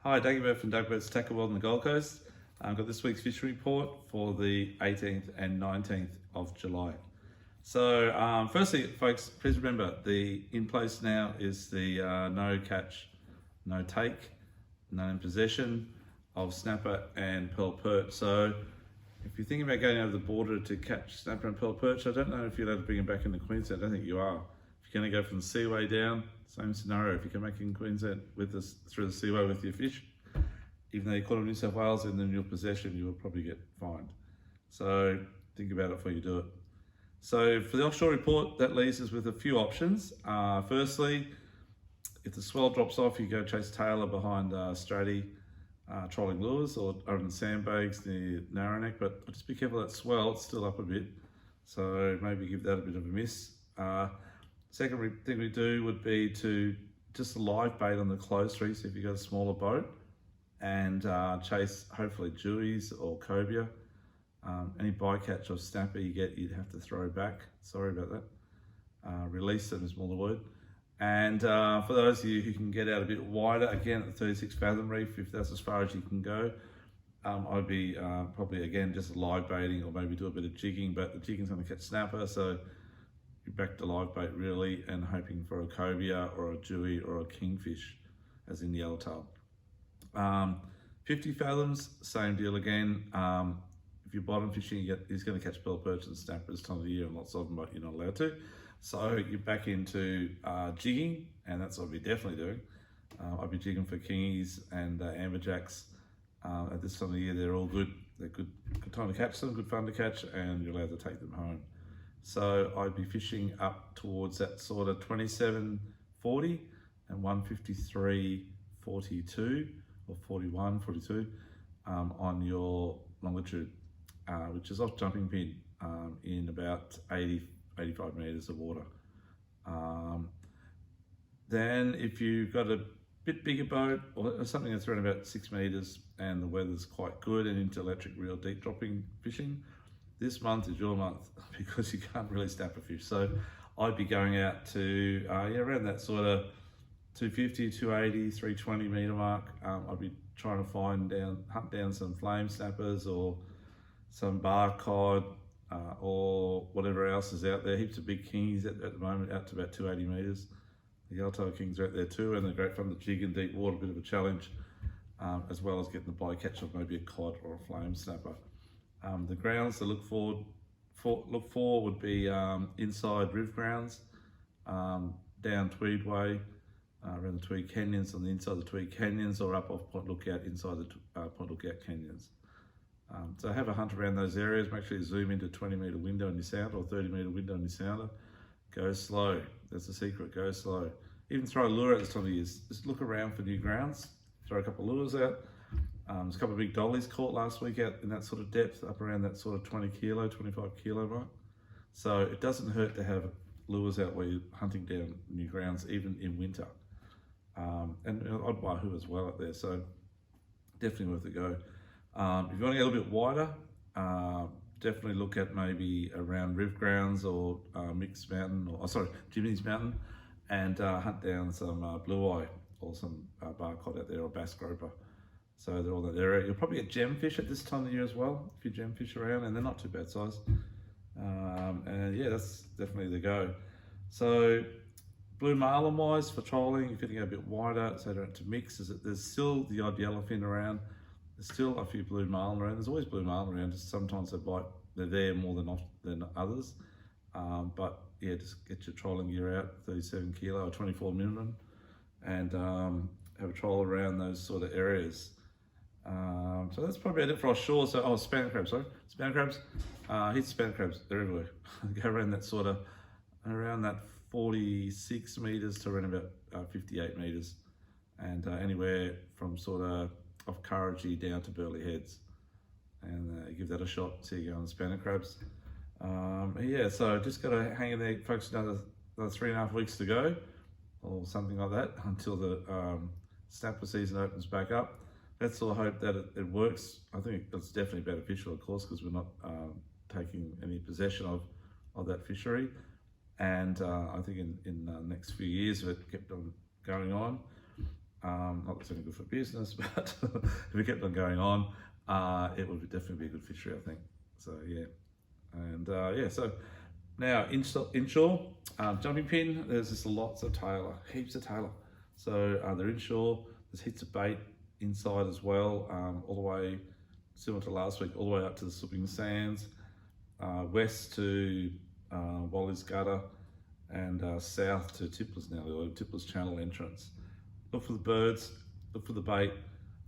Hi, Dagobert from Dagbert's Tackle World on the Gold Coast. I've got this week's fishing report for the 18th and 19th of July. So, firstly, folks, please remember the in place now is the no catch, no take, none in possession of snapper and pearl perch. So, if you're thinking about going over the border to catch snapper and pearl perch, I don't know if you're allowed to bring them back into Queensland. I don't think you are. If you're going to go from the seaway down, same scenario. If you come back in Queensland with this through the seaway with your fish, even though you caught them in New South Wales and in your possession, you will probably get fined. So think about it before you do it. So for the offshore report, that leaves us with a few options. Firstly, if the swell drops off, you go chase tailor behind Stratty trolling lures or over in the sandbags near Narrowneck, but just be careful of that swell, it's still up a bit. So maybe give that a bit of a miss. Second thing we do would be to just live bait on the closed reefs if you've got a smaller boat and chase hopefully jewies or cobia. Any bycatch or snapper you get, you'd have to throw back. Sorry about that. Release them is more the word. And for those of you who can get out a bit wider, again at the 36 fathom reef, if that's as far as you can go, I'd be probably again just live baiting or maybe do a bit of jigging, but the jigging's going to catch snapper, so you're back to live bait really and hoping for a cobia or a jewie or a kingfish, as in yellowtail. 50 fathoms, same deal again. If you're bottom fishing, he's going to catch pearl perch and snapper this time of the year, and lots of them, but you're not allowed to. So you're back into jigging, and that's what I'll be definitely doing. I'll be jigging for kingies and amberjacks. At this time of the year, they're all good. They're good time to catch them, good fun to catch, and you're allowed to take them home. So I'd be fishing up towards that sort of 27.40 and 153.42 or 41, 42 on your longitude, which is off jumping pin in about 85 meters of water. Then if you've got a bit bigger boat or something that's around about 6 meters and the weather's quite good and into electric reel deep dropping fishing, this month is your month because you can't really snap a fish. So I'd be going out to around that sort of 250, 280, 320 meter mark. I'd be trying to hunt down some flame snappers or some bar cod or whatever else is out there. Heaps of big kingies at the moment, out to about 280 meters. The yellowtail kings are out there too, and they're great fun to jig in deep water, a bit of a challenge, as well as getting the bycatch of maybe a cod or a flame snapper. The grounds to look for would be inside river grounds, down Tweed Way, around the Tweed Canyons, on the inside of the Tweed Canyons, or up off Point Lookout inside the Point Lookout Canyons. So have a hunt around those areas. Make sure you zoom into 20 meter window on your sounder or 30 meter window on your sounder. Go slow. That's the secret. Go slow. Even throw a lure at this time of year. Just look around for new grounds. Throw a couple of lures out. There's a couple of big dollies caught last week out in that sort of depth, up around that sort of 20 kilo, 25 kilo mark. So it doesn't hurt to have lures out where you're hunting down new grounds, even in winter. And odd wahoo as well out there, so definitely worth a go. If you want to get a little bit wider, definitely look at maybe around Riv Grounds or Mixed Mountain, Jimmy's Mountain, and hunt down some blue eye or some bar cod out there or bass groper. So they're all that area. You'll probably get gemfish at this time of the year as well, if you gemfish around, and they're not too bad size. And yeah, that's definitely the go. So blue marlin wise for trolling, if you go a bit wider, so don't to mix, there's still the odd yellowfin around. There's still a few blue marlin around. There's always blue marlin around, just sometimes they're there more than others. But yeah, just get your trolling gear out, 37 kilo or 24 minimum, and have a troll around those sort of areas. So that's probably it for offshore. So, span crabs, span crabs. Hit span crabs, they're everywhere. Go around that 46 meters to around about 58 meters, and anywhere from sort of off Kurrajee down to Burleigh Heads, and give that a shot. See you go on the spanner crabs. Yeah, so just got to hang in there, folks. Another 3.5 weeks to go, or something like that, until the snapper season opens back up. Let's all hope that it works. I think it's definitely beneficial, of course, because we're not taking any possession of that fishery. And I think in the next few years, if it kept on going on, Not that it's any good for business, but if we kept on going on, it would definitely be a good fishery, I think. So yeah, and yeah, so now inshore, jumping pin, there's just lots of tailor, heaps of tailor. So they're inshore, there's heaps of bait inside as well, all the way, similar to last week, all the way up to the Slipping Sands, west to Wally's Gutter, and south to Tipler's now, the Tipler's Channel entrance. Look for the birds, look for the bait,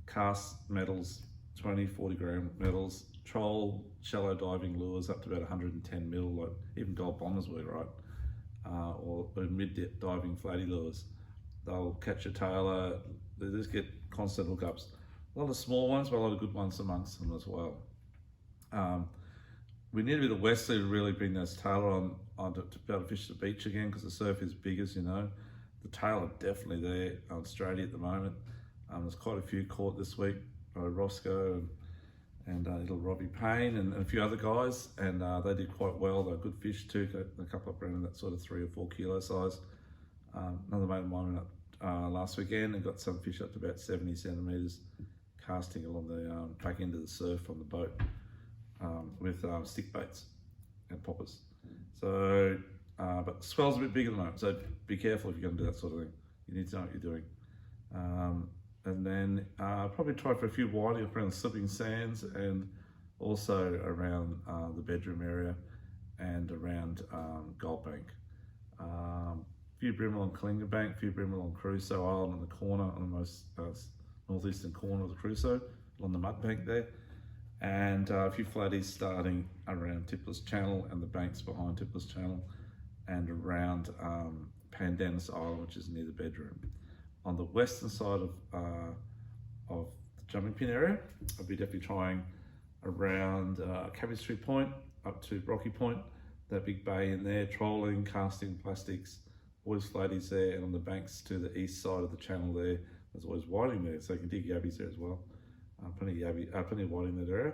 cast metals, 20, 40 gram metals, troll, shallow diving lures up to about 110 mil, like even gold bombers were, right? Or mid diving flatty lures. They'll catch a tailor, they just get constant hookups. A lot of small ones, but a lot of good ones amongst them as well. We need a bit of westerly to really bring those tailor on to be able to fish the beach again, because the surf is big, as you know. The tailor definitely there on Australia at the moment. There's quite a few caught this week by Roscoe and little Robbie Payne and a few other guys, and they did quite well. They're good fish too, a couple up around that sort of 3 or 4 kilo size. Another mate of mine went up last weekend and got some fish up to about 70 centimetres, casting along the back end of the surf on the boat with stick baits and poppers. So, but the swell's a bit big at the moment, so be careful if you're going to do that sort of thing. You need to know what you're doing. And then probably try for a few whiting up around the Slipping Sands and also around the bedroom area and around Gold Bank. Few brimble on Kalinga Bank, few brimble on Crusoe Island on the corner, on the most northeastern corner of the Crusoe, along the mud bank there. And a few flatties starting around Tipler's Channel and the banks behind Tipler's Channel and around Pandanus Island, which is near the bedroom. On the western side of the jumping pin area, I'll be definitely trying around Cabbage Tree Point up to Rocky Point, that big bay in there, trolling, casting, plastics, always flatties there, and on the banks to the east side of the channel there, there's always whiting there, so you can dig yabbies there as well. Plenty of whiting in that area.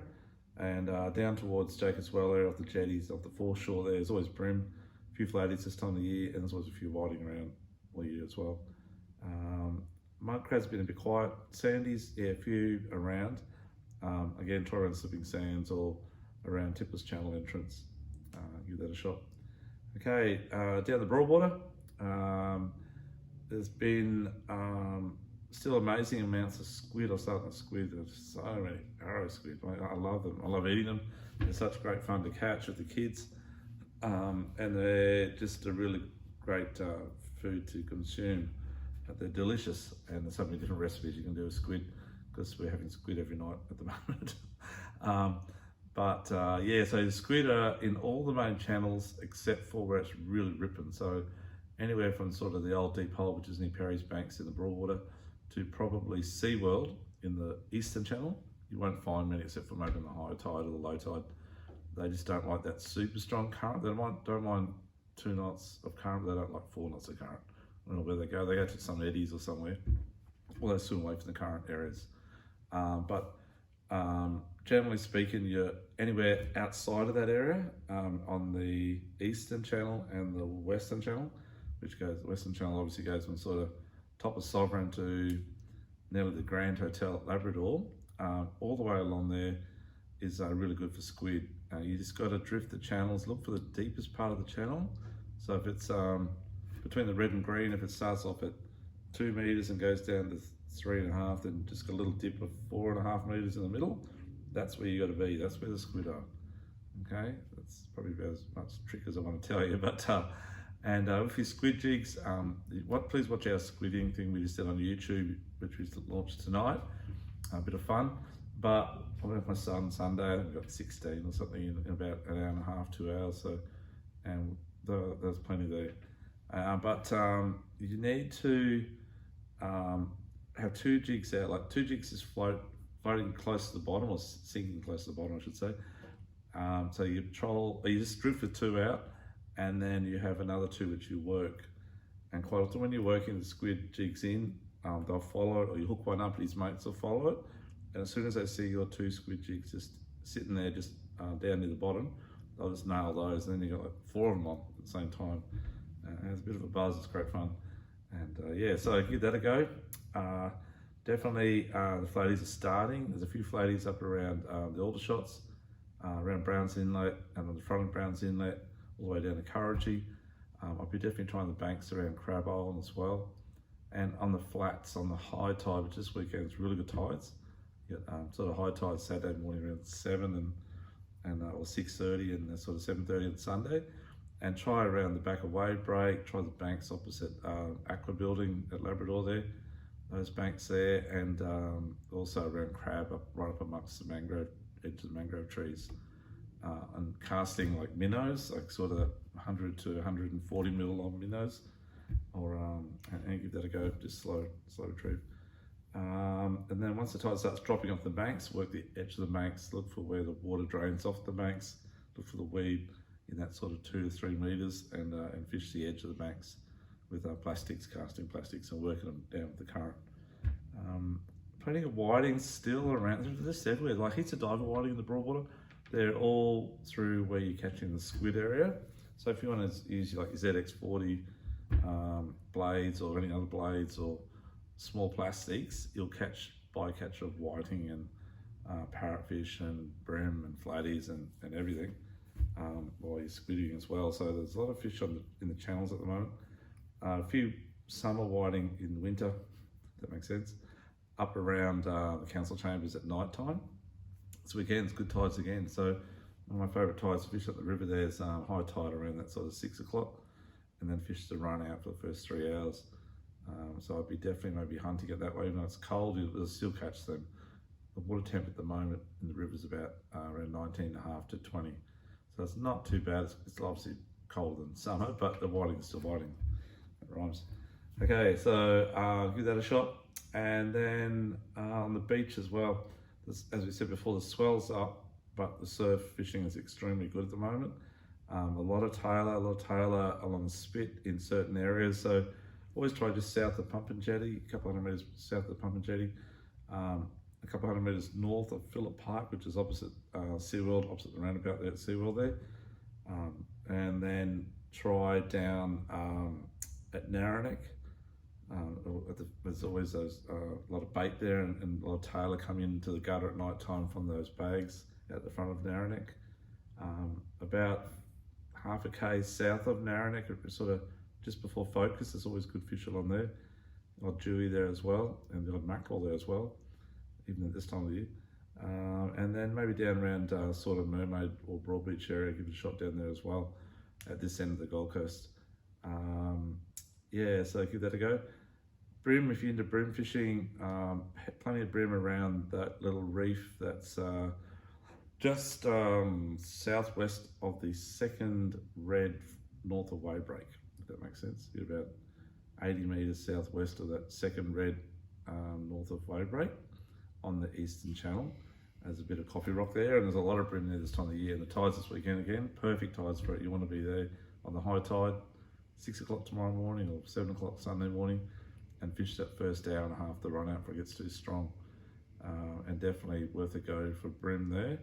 And down towards Jacobs Well area, off the jetties, off the foreshore there, there's always bream, a few flatties this time of the year, and there's always a few whiting around all year as well. Mud crab's been a bit quiet. Sandies, yeah, a few around. Again, try around Slipping Sands or around Tipler's Channel entrance. Give that a shot. Okay, down the Broadwater, there's been still amazing amounts of squid. I started with squid. There's so many arrow squid. I love them. I love eating them. They're such great fun to catch with the kids, and they're just a really great food to consume. But they're delicious, and there's so many different recipes you can do with squid, because we're having squid every night at the moment. Yeah, so the squid are in all the main channels except for where it's really ripping. So anywhere from sort of the old deep hole, which is near Perry's Banks in the Broadwater, to probably SeaWorld in the eastern channel. You won't find many except for maybe in the high tide or the low tide. They just don't like that super strong current. They don't mind 2 knots of current, but they don't like 4 knots of current. I don't know where they go. They go to some eddies or somewhere, or they swim away from the current areas. Generally speaking, you're anywhere outside of that area on the eastern channel and the western channel, which goes, the western channel obviously goes from sort of top of Sovereign to nearly the Grand Hotel at Labrador. All the way along there is really good for squid. You just got to drift the channels, look for the deepest part of the channel. So if it's between the red and green, if it starts off at 2 meters and goes down to 3.5, then just got a little dip of 4.5 meters in the middle, that's where you got to be. That's where the squid are. Okay, that's probably about as much trick as I want to tell you. But and with your squid jigs, please watch our squidding thing we just did on YouTube, which we launched tonight. A bit of fun. But I went with my son Sunday. I got 16 or something in about an hour and a half, 2 hours. So, and there's plenty there. You need to have 2 jigs out. Like 2 jigs is floating close to the bottom, or sinking close to the bottom, I should say. So you just drift with 2 out, and then you have another 2 which you work. And quite often when you're working the squid jigs in, they'll follow it, or you hook one up and his mates will follow it. And as soon as they see your 2 squid jigs just sitting there, just down near the bottom, they'll just nail those, and then you got like 4 of them on at the same time. It has a bit of a buzz, it's great fun. And yeah, so give that a go. Definitely the floaties are starting. There's a few floaties up around the Aldershots, around Browns Inlet and on the front of Browns Inlet, all the way down to Kurrajee. I'll be definitely trying the banks around Crab Island as well. And on the flats, on the high tide, which this weekend is really good tides. You get sort of high tide Saturday morning around 7 or 6:30 and sort of 7:30 on Sunday. And try around the back of Wave Break, try the banks opposite Aqua Building at Labrador there, those banks there, and also around Crab, right up amongst the mangrove, edge of the mangrove trees. And casting like minnows, like sort of 100 to 140 mil long minnows, or and give that a go, just slow retrieve. And then once the tide starts dropping off the banks, work the edge of the banks, look for where the water drains off the banks, look for the weed in that sort of 2 to 3 meters, and fish the edge of the banks with plastics, casting plastics, and working them down with the current. Plenty of whitings still around, they're just everywhere, like heaps of diver whiting in the Broadwater. They're all through where you're catching the squid area. So if you want to use like your ZX40 blades or any other blades or small plastics, you'll catch bycatch of whiting and parrotfish and bream and flatties and everything while you're squidding as well. So there's a lot of fish in the channels at the moment. A few summer whiting in winter, if that makes sense, up around the council chambers at night time. This weekend's good tides again. So one of my favourite tides to fish at the river there's high tide around that sort of 6 o'clock, and then fish to run out for the first 3 hours. So I'd be definitely maybe hunting it that way. Even though it's cold, you'll still catch them. The water temp at the moment in the river is about around 19.5 to 20. So it's not too bad. It's obviously colder than summer, but the whiting is still whiting. That rhymes. Okay, so give that a shot. And then on the beach as well, as we said before, the swell's up, but the surf fishing is extremely good at the moment. A lot of tailor along the spit in certain areas. So always try just south of Pump and Jetty, a couple hundred metres south of Pump and Jetty, a couple hundred metres north of Phillip Park, which is opposite SeaWorld, opposite the roundabout there at SeaWorld there. And then try down at Narranack. There's always a lot of bait there and a lot of tailor come into the gutter at night time from those bags at the front of Narranack. About half a k south of Narranack, sort of just before Focus, there's always good fish along there. The odd Dewey there as well, and the odd mackerel there as well, even at this time of the year. And then maybe down around sort of Mermaid or Broadbeach area, give it a shot down there as well, at this end of the Gold Coast. Yeah, so give that a go. Bream, if you're into bream fishing, plenty of bream around that little reef that's just southwest of the second red north of Wave Break, if that makes sense. You're about 80 metres southwest of that second red north of Wave Break on the eastern channel. There's a bit of coffee rock there, and there's a lot of bream there this time of the year. And the tides this weekend again, perfect tides for it. You want to be there on the high tide, 6 o'clock tomorrow morning or 7 o'clock Sunday morning, and fish that first hour and a half the run out before it gets too strong. And definitely worth a go for bream there.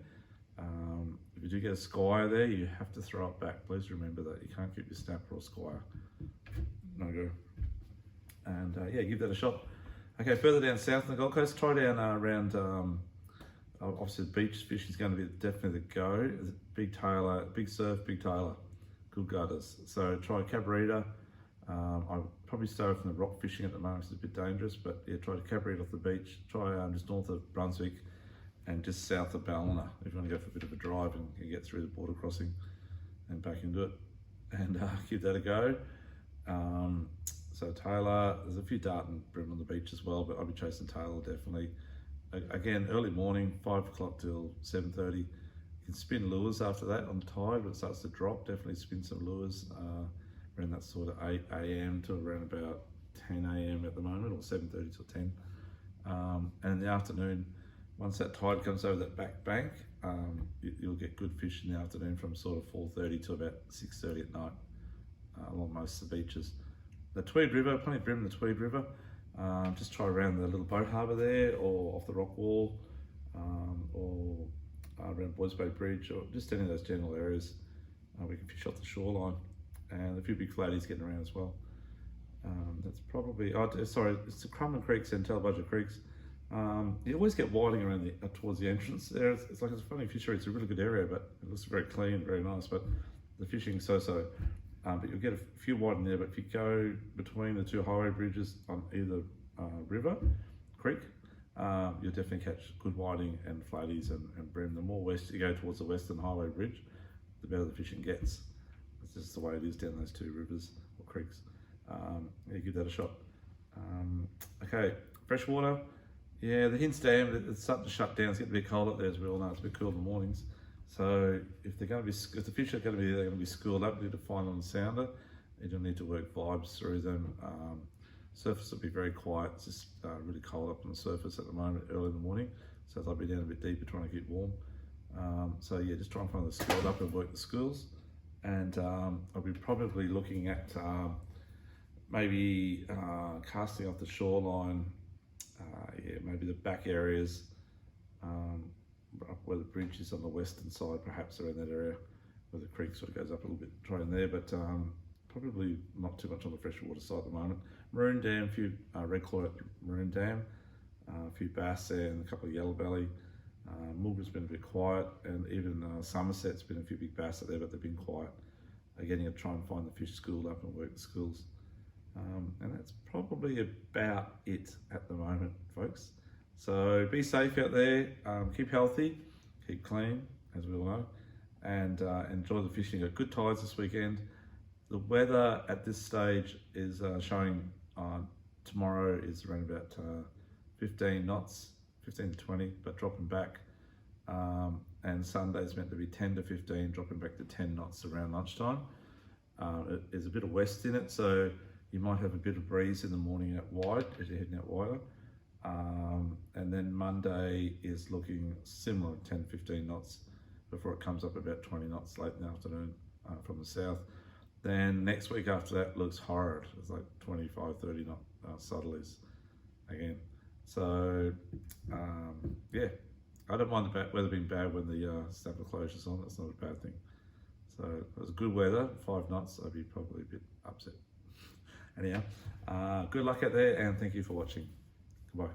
If you do get a squire there, you have to throw it back. Please remember that. You can't keep your snapper or squire. No go. And yeah, give that a shot. Okay, further down south on the Gold Coast, try down around, obviously the beach fishing is going to be definitely the go. Big tailor, big surf, big tailor, good gutters. So try Cabarita. I'd probably stay away from the rock fishing at the moment, it's a bit dangerous, but yeah, try to Cabarita off the beach. Try just north of Brunswick and just south of Ballina if you want to go for a bit of a drive and you get through the border crossing and back into it, and give that a go. So Taylor, there's a few dart and bream on the beach as well, but I'll be chasing Taylor definitely. Again, early morning, 5 o'clock till 7:30. You can spin lures after that on the tide, but it starts to drop. Definitely spin some lures around that sort of 8 a.m. to around about 10 a.m. at the moment, or 7:30 till 10. And in the afternoon, once that tide comes over that back bank, you'll get good fish in the afternoon from sort of 4:30 to about 6:30 at night along most of the beaches. The Tweed River, plenty of bream in the Tweed River. Just try around the little boat harbour there, or off the rock wall, or around Boys Bay Bridge, or just any of those general areas. We can fish off the shoreline, and a few big flatties getting around as well. That's probably, sorry, it's the Crumman Creeks and Talbudger Creeks. You always get whiting around towards the entrance there. It's like it's a funny fishery. It's a really good area, but it looks very clean, very nice. But the fishing's so-so. But you'll get a few whiting there. But if you go between the two highway bridges on either river, creek, you'll definitely catch good whiting and flaties and bream. The more west you go towards the Western Highway Bridge, the better the fishing gets. It's just the way it is down those two rivers or creeks. Yeah, give that a shot. Okay, freshwater. Yeah, the Hints Dam, it's starting to shut down. It's getting a bit cold up there, as we all know. It's a bit cool in the mornings. So if they're going to be, if the fish are going to be there, they're going to be schooled up. You need to find on the sounder. You don't need to work vibes through them. Surface will be very quiet. It's just really cold up on the surface at the moment, early in the morning. So they'll be down a bit deeper, trying to keep warm. So yeah, just try and find the schooled up and work the schools. And I'll be probably looking at maybe casting off the shoreline. Yeah, maybe the back areas up where the bridge is on the western side, perhaps around that area where the creek sort of goes up a little bit, try in there, but probably not too much on the freshwater side at the moment. Maroon Dam, a few red claw Maroon Dam, a few bass there and a couple of yellow belly. Mulga's been a bit quiet, and even Somerset's been a few big bass there, but they've been quiet. Again, you'll try and find the fish schooled up and work the schools. And that's probably about it at the moment, folks. So be safe out there, keep healthy, keep clean, as we all know, and enjoy the fishing. Got good tides this weekend. The weather at this stage is showing tomorrow is around about 15 knots, 15 to 20, but dropping back. And Sunday is meant to be 10 to 15, dropping back to 10 knots around lunchtime. There's a bit of west in it, so you might have a bit of breeze in the morning out wide as you're heading out wider. And then Monday is looking similar, 10, 15 knots before it comes up about 20 knots late in the afternoon from the south. Then next week after that looks horrid. It's like 25, 30 knot southerlies again. So yeah, I don't mind the weather being bad when the snapper closure's on. That's not a bad thing. So if it was good weather, 5 knots, I'd be probably a bit upset. Anyhow, good luck out there, and thank you for watching. Goodbye.